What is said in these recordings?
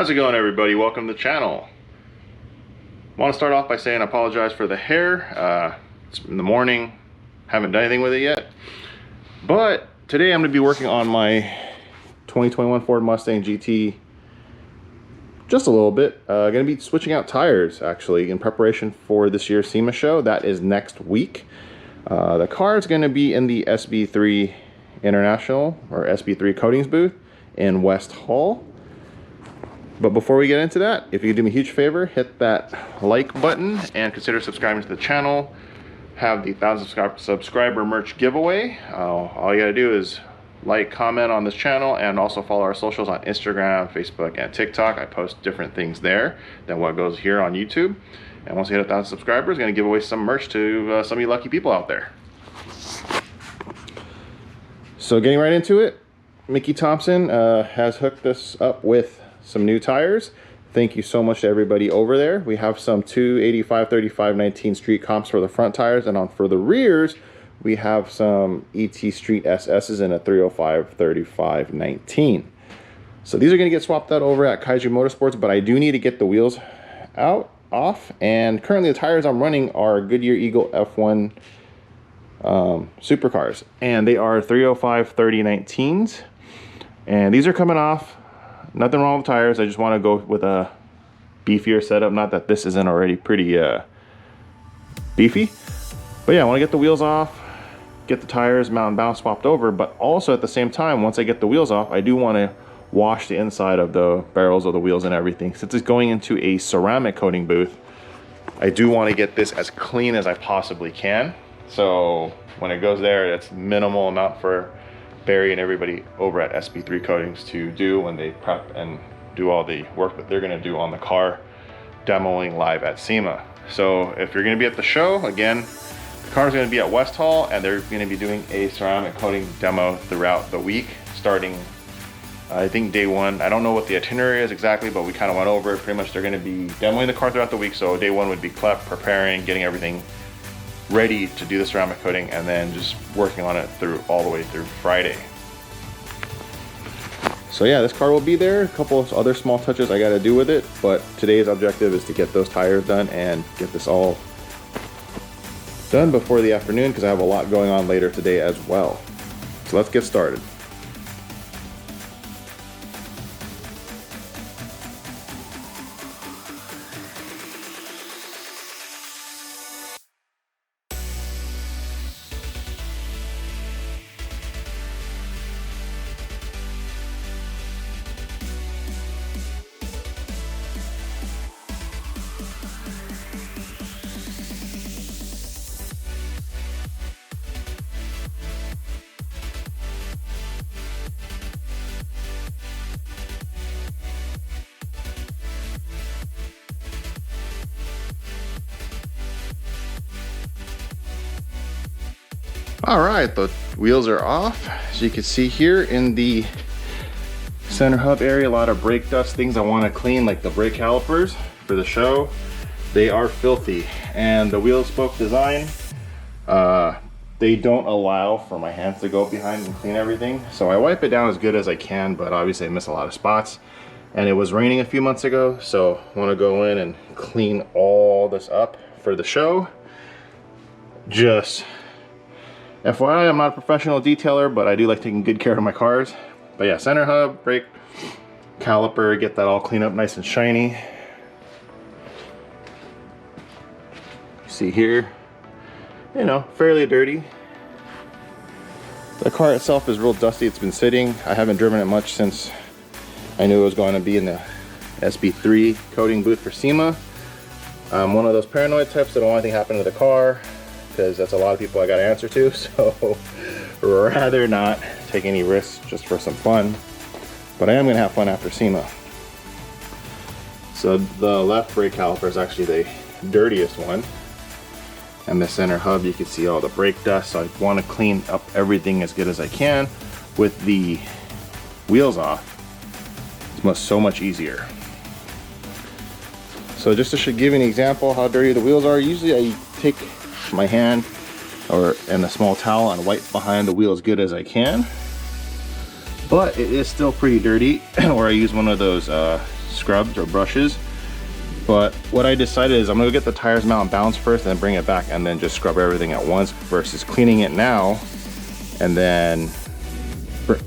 How's it going, everybody? Welcome to the channel. I want to start off by saying I apologize for the hair. It's in the morning, haven't done anything with it yet. But today I'm going to be working on my 2021 Ford Mustang GT just a little bit. Going to be switching out tires actually in preparation for this year's SEMA show. That is next week. The car is going to be in the SB3 International or SB3 Coatings booth in West Hall. But before we get into that, if you could do me a huge favor, hit that like button and consider subscribing to the channel. Have the 1,000 subscriber merch giveaway. All you gotta do is like, comment on this channel, and also follow our socials on Instagram, Facebook, and TikTok. I post different things there than what goes here on YouTube. And once you hit 1,000 subscribers, I'm gonna give away some merch to some of you lucky people out there. So getting right into it, Mickey Thompson has hooked this up with some new tires. Thank you so much to everybody over there. We have some 285 35 19 street comps for the front tires, and for the rears we have some ET Street SS's and a 305 35 19. So these are going to get swapped out over at Kaiju Motorsports, but I do need to get the wheels off, and currently the tires I'm running are Goodyear Eagle F1 supercars, and they are 305 30 19s, and these are coming off. Nothing wrong with the tires. I just want to go with a beefier setup. Not that this isn't already pretty beefy, but yeah, I want to get the wheels off, get the tires mount and bounce swapped over, but also at the same time, once I get the wheels off, I do want to wash the inside of the barrels of the wheels and everything. Since it's going into a ceramic coating booth, I do want to get this as clean as I possibly can. So when it goes there, it's minimal amount for Barry and everybody over at SB3 Coatings to do when they prep and do all the work that they're going to do on the car, demoing live at SEMA. So if you're going to be at the show, again, the car is going to be at West Hall, and they're going to be doing a ceramic coating demo throughout the week, starting I think day one. I don't know what the itinerary is exactly, but we kind of went over it. Pretty much they're going to be demoing the car throughout the week. So day one would be preparing, getting everything ready to do the ceramic coating, and then just working on it through all the way through Friday. So yeah, this car will be there. A couple of other small touches I got to do with it, but today's objective is to get those tires done and get this all done before the afternoon, because I have a lot going on later today as well. So let's get started. All right, the wheels are off. As you can see here in the center hub area, a lot of brake dust, things I want to clean, like the brake calipers for the show. They are filthy, and the wheel spoke design, they don't allow for my hands to go behind and clean everything. So I wipe it down as good as I can, but obviously I miss a lot of spots. And it was raining a few months ago, so I want to go in and clean all this up for the show. Just FYI, I'm not a professional detailer, but I do like taking good care of my cars. But yeah, center hub, brake caliper, get that all cleaned up nice and shiny. You see here, you know, fairly dirty. The car itself is real dusty. It's been sitting. I haven't driven it much since I knew it was going to be in the SB3 coating booth for SEMA. I'm one of those paranoid types that don't want anything happen to the car, because that's a lot of people I got to answer to, so rather not take any risks just for some fun. But I am going to have fun after SEMA. So the left brake caliper is actually the dirtiest one, and the center hub, you can see all the brake dust. So I want to clean up everything as good as I can with the wheels off. It's so much easier. So just to give you an example how dirty the wheels are, usually I take my hand and a small towel and wipe behind the wheel as good as I can, but it is still pretty dirty. Or I use one of those scrubs or brushes. But what I decided is I'm gonna get the tires mount and balance first and then bring it back and then just scrub everything at once versus cleaning it now and then,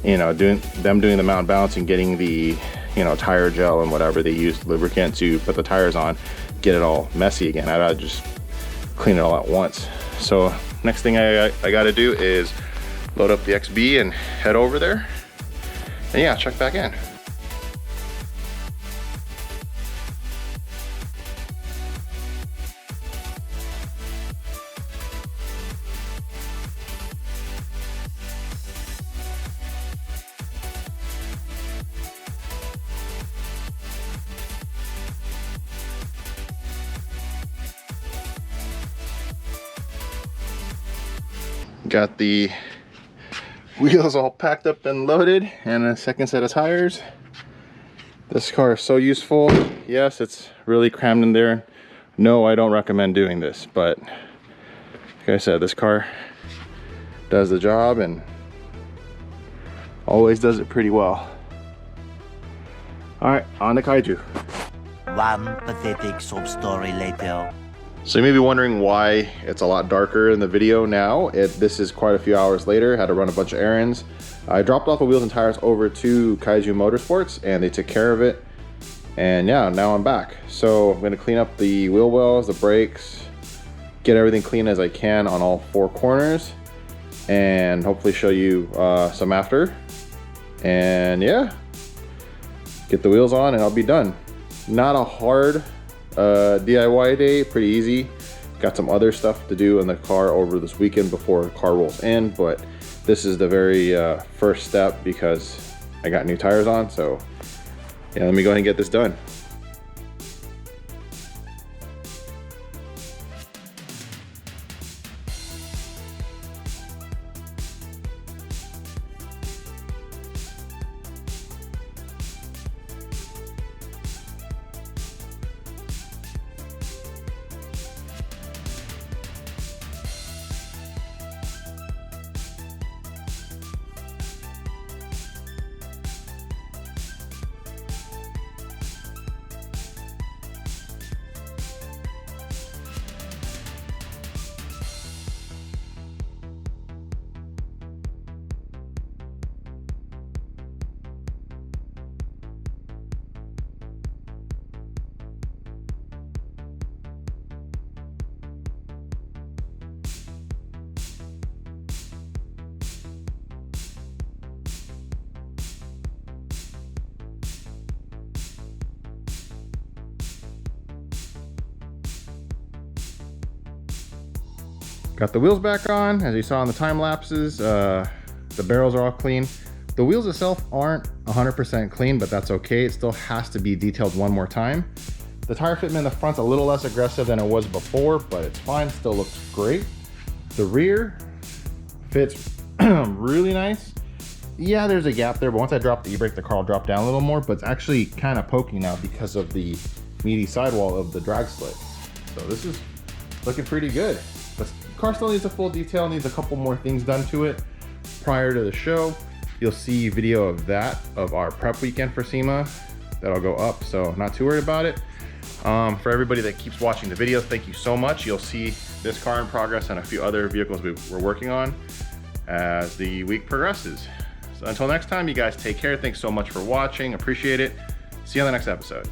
you know, doing the mount and balance and getting the, you know, tire gel and whatever they use lubricant to put the tires on, get it all messy again. I'd rather just clean it all at once. So next thing I gotta do is load up the XB and head over there. And yeah, check back in. Got the wheels all packed up and loaded and a second set of tires. This car is so useful. Yes, it's really crammed in there. No, I don't recommend doing this, but like I said, this car does the job and always does it pretty well. All right, on to Kaiju. One pathetic sob story later. So you may be wondering why it's a lot darker in the video now. This is quite a few hours later. Had to run a bunch of errands. I dropped off the wheels and tires over to Kaiju Motorsports and they took care of it. And yeah, now I'm back. So I'm gonna clean up the wheel wells, the brakes, get everything clean as I can on all four corners and hopefully show you some after. And yeah, get the wheels on and I'll be done. Not a hard DIY day, pretty easy. Got some other stuff to do in the car over this weekend before the car rolls in, but this is the very first step because I got new tires on. So yeah, let me go ahead and get this done. Got the wheels back on, as you saw in the time lapses. The barrels are all clean. The wheels itself aren't 100% clean, but that's okay. It still has to be detailed one more time. The tire fitment in the front's a little less aggressive than it was before, but it's fine, still looks great. The rear fits really nice. Yeah, there's a gap there, but once I drop the e-brake, the car will drop down a little more, but it's actually kind of poking now because of the meaty sidewall of the drag slit. So this is looking pretty good. The car still needs a full detail, needs a couple more things done to it prior to the show. You'll see video of that, of our prep weekend for SEMA. That'll go up, so not too worried about it. For everybody that keeps watching the videos, thank you so much. You'll see this car in progress and a few other vehicles we're working on as the week progresses. So until next time, you guys take care. Thanks so much for watching. Appreciate it. See you on the next episode.